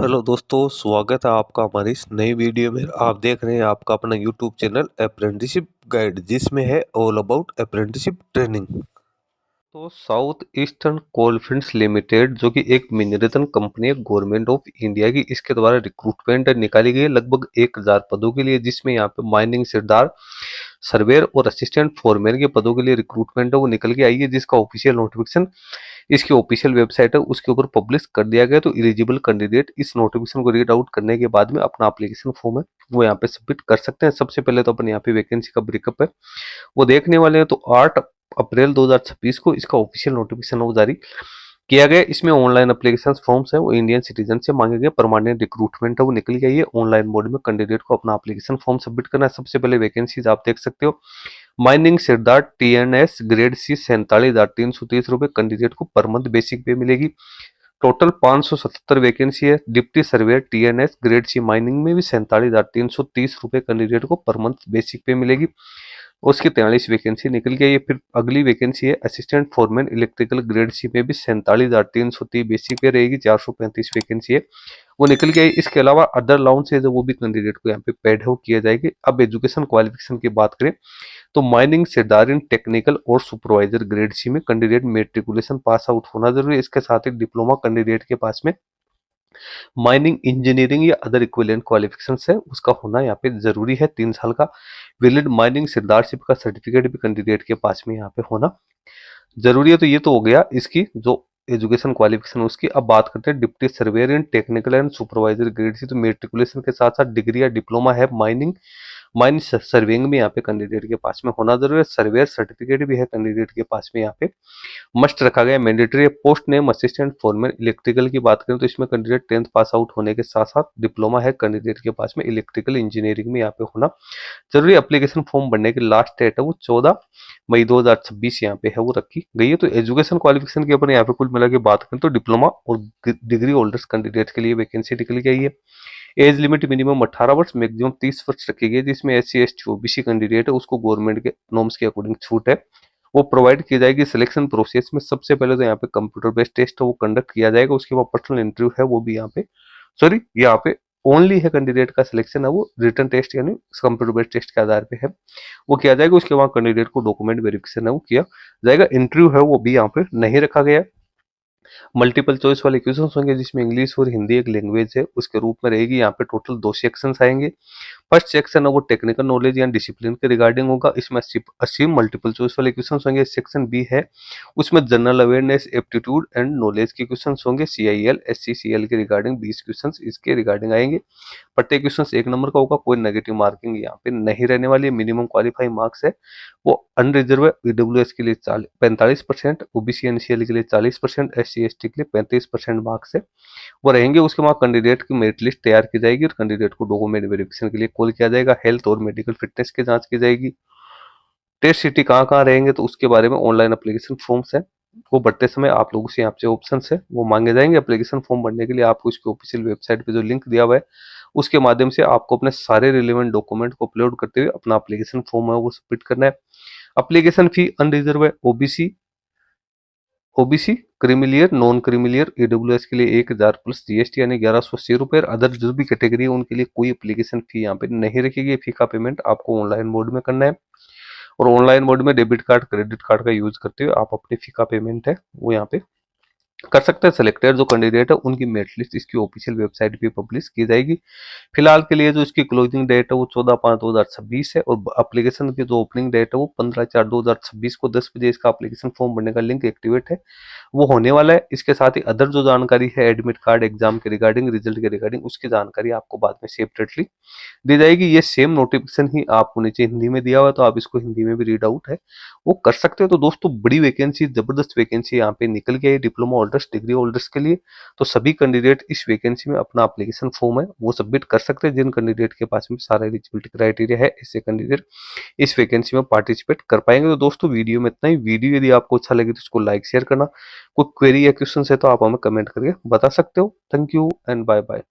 Hello दोस्तों, स्वागत है आपका हमारी इस नई वीडियो में। आप देख रहे हैं आपका अपना यूट्यूब चैनल अप्रेंटिसशिप गाइड, जिसमें है ऑल अबाउट अप्रेंटिसशिप ट्रेनिंग। तो साउथ ईस्टर्न कोलफील्ड्स लिमिटेड, जो कि एक मिनरेतन कंपनी है गवर्नमेंट ऑफ इंडिया की, इसके द्वारा रिक्रूटमेंट निकाली गई है लगभग 1000 पदों के लिए, जिसमें यहाँ पे माइनिंग सिरदार, सर्वेयर और असिस्टेंट फोरमैन के पदों के लिए रिक्रूटमेंट है वो निकल के आई है, जिसका ऑफिशियल नोटिफिकेशन इसकी ऑफिशियल वेबसाइट है उसके ऊपर पब्लिश कर दिया गया। तो एलिजिबल कैंडिडेट इस नोटिफिकेशन को रीड आउट करने के बाद में अपना एप्लीकेशन फॉर्म है वो यहाँ पे सबमिट कर सकते हैं। सबसे पहले तो अपन यहाँ पे वैकेंसी का ब्रेकअप है वो देखने वाले हैं। तो 8 अप्रैल 2026 को इसका ऑफिशियल नोटिफिकेशन वो जारी किया गया। इसमें ऑनलाइन एप्लीकेशन फॉर्म्स है वो इंडियन सिटीजन से मांगे गए। परमानेंट रिक्रूटमेंट है वो निकल गई है। ऑनलाइन मोड में कैंडिडेट को अपना एप्लीकेशन फॉर्म सबमिट करना है। सबसे पहले वैकेंसीज आप देख सकते हो। माइनिंग सिरदार TNS ग्रेड C 47,330 रुपए कैंडिडेट को पर मंथ बेसिक पे मिलेगी। टोटल 577 वैकेंसी है। Deputy surveyor TNS grade C mining में भी 47,330 रुपए कैंडिडेट को पर मंथ बेसिक पे मिलेगी। उसकी 43 वैकेंसी निकल गई है। फिर अगली वैकेंसी है assistant foreman electrical grade C में भी 47,330 बेसिक पे रहेगी। 435 वैकेंसी है वो निकल गई। इसके अलावा अदर अलाउंसेज है वो भी कैंडिडेट को यहाँ पे पेड हो किया जाएगी। अब एजुकेशन क्वालिफिकेशन की बात करें तो माइनिंग सिरदार इन टेक्निकल और सुपरवाइजर ग्रेड C में कैंडिडेट मेट्रिकुलेशन पास आउट होना जरूरी है। इसके साथ ही डिप्लोमा कैंडिडेट के पास में माइनिंग इंजीनियरिंग या अदर इक्विवेलेंट क्वालिफिकेशन है उसका होना यहाँ पे जरूरी है। 3 साल का वैलिड माइनिंग सिरदारशिप का सर्टिफिकेट भी कैंडिडेट के पास में यहाँ पे होना जरूरी है। तो ये तो हो गया इसकी जो एजुकेशन क्वालिफिकेशन उसकी। अब बात करते हैं deputy surveyor in technical and supervisor grade C। तो मेट्रिकुलेशन के साथ साथ डिग्री या डिप्लोमा है माइन सर्वेइंग में यहाँ पे कैंडिडेट के पास में होना जरूरी है। सर्वेयर सर्टिफिकेट भी है कैंडिडेट के पास में यहाँ पे मस्ट रखा गया। Mandatory post name assistant foreman electrical की बात करें तो इसमें कैंडिडेट 10th पास आउट होने के साथ साथ डिप्लोमा है कैंडिडेट के पास में इलेक्ट्रिकल इंजीनियरिंग में यहाँ पे होना जरूरी। एप्लीकेशन फॉर्म भरने की लास्ट डेट है वो 14 मई 2026 यहाँ पे है वो रखी गई है। तो एजुकेशन क्वालिफिकेशन की अपन यहाँ पे कुल मिला के बात करें तो डिप्लोमा और डिग्री होल्डर्स कैंडिडेट के लिए वैकेंसी निकल गई है। एज लिमिट मिनिमम 18 वर्ष मैक्सिमम 30 वर्ष रखी गई है, जिसमें SC ST OBC कैंडिडेट है उसको गवर्नमेंट के नॉर्म्स के अकॉर्डिंग छूट है वो प्रोवाइड की जाएगी। सिलेक्शन प्रोसेस में सबसे पहले तो यहाँ पे कंप्यूटर बेस्ड टेस्ट है वो कंडक्ट किया जाएगा। उसके बाद पर्सनल इंटरव्यू है वो भी यहाँ पे यहाँ पे ओनली है कैंडिडेट का सिलेक्शन है वो रिटन टेस्ट यानी कंप्यूटर बेस्ड टेस्ट के आधार पे है वो किया जाएगा। उसके बाद कैंडिडेट को डॉक्यूमेंट वेरिफिकेशन है वो किया जाएगा। इंटरव्यू है वो भी यहाँ पे नहीं रखा गया है। मल्टीपल चॉइस वाले क्वेश्चंस होंगे जिसमें इंग्लिश और हिंदी एक लैंग्वेज है उसके रूप में रहेगी। यहाँ पे टोटल 2 सेक्शंस आएंगे। फर्स्ट सेक्शन है वो टेक्निकल नॉलेज या डिसिप्लिन के रिगार्डिंग होगा। इसमें 80 मल्टीपल चॉइस वाले क्वेश्चंस होंगे। सेक्शन बी है उसमें general awareness aptitude and knowledge के क्वेश्चंस होंगे। CIL SCCL के रिगार्डिंग 20 क्वेश्चंस इसके रिगार्डिंग आएंगे। प्रत्येक क्वेश्चन 1 नंबर का होगा। कोई नेगेटिव मार्किंग यहाँ पे नहीं रहने वाली है। मिनिमम क्वालिफाइंग मार्क्स है वो अनरिजर्व EWS के लिए 45%, OBC NCL के लिए 40%, SC ST के लिए 35% मार्क्स है वो रहेंगे। उसके बाद कैंडिडेट की मेरिट लिस्ट तैयार की जाएगी और कैंडिडेट को डॉक्यूमेंट वेरिफिकेशन के लिए कॉल किया जाएगा। हेल्थ और मेडिकल फिटनेस की जांच की जाएगी। टेस्ट सिटी कहाँ कहाँ रहेंगे तो उसके बारे में ऑनलाइन एप्लीकेशन फॉर्म्स है वो भरते समय आप लोगों से आपसे ऑप्शन है वो मांगे जाएंगे। एप्लीकेशन फॉर्म भरने के लिए आपको इसकी ऑफिशियल वेबसाइट पे जो लिंक दिया हुआ है उसके माध्यम से आपको अपने सारे रिलेवेंट डॉक्यूमेंट को अपलोड करते हुए अपना एप्लीकेशन फॉर्म है वो सबमिट करना है। एप्लीकेशन फी अनरिजर्व है। OBC creamy layer non creamy layer EWS के लिए 1000 प्लस GST यानी 1180 रुपए। अदर जो भी कैटेगरी है उनके लिए कोई एप्लीकेशन फी यहाँ पे नहीं रखी गई। फी का पेमेंट आपको ऑनलाइन मोड में करना है और ऑनलाइन मोड में डेबिट कार्ड क्रेडिट कार्ड का यूज करते हुए आप अपनी फी का पेमेंट है वो यहाँ पे कर सकते हैं। सिलेक्टेड जो कैंडिडेट है उनकी मेरिट लिस्ट इसकी ऑफिशियल वेबसाइट पे पब्लिश की जाएगी। फिलहाल के लिए जो इसकी क्लोजिंग डेट है वो 14/5/2026 है और एप्लीकेशन की जो ओपनिंग डेट है वो 15/4/2026 को 10 बजे इसका एप्लीकेशन फॉर्म भरने का लिंक एक्टिवेट है वो होने वाला है। इसके साथ ही अदर जो जानकारी है एडमिट कार्ड एग्जाम के रिगार्डिंग रिजल्ट के रिगार्डिंग उसकी जानकारी आपको बाद में सेपरेटली दी जाएगी। ये सेम नोटिफिकेशन ही आपको नीचे हिंदी में दिया हुआ है तो आप इसको हिंदी में भी रीड आउट है वो कर सकते हो। तो दोस्तों बड़ी वैकेंसी जबरदस्त वैकेंसी यहाँ पे निकल गई है डिप्लोमा होल्डर्स डिग्री होल्डर्स के लिए। तो सभी कैंडिडेट इस वैकेंसी में अपना एप्लीकेशन फॉर्म है वो सबमिट कर सकते हैं। जिन कैंडिडेट के पास में सारा एलिजिबिलिटी क्राइटेरिया है ऐसे कैंडिडेट इस वैकेंसी में पार्टिसिपेट कर पाएंगे। तो दोस्तों वीडियो में इतना ही। वीडियो यदि आपको अच्छा लगे तो इसको लाइक शेयर करना। कोई क्वेरी या क्वेश्चन है तो आप हमें कमेंट करके बता सकते हो। Thank you and bye bye.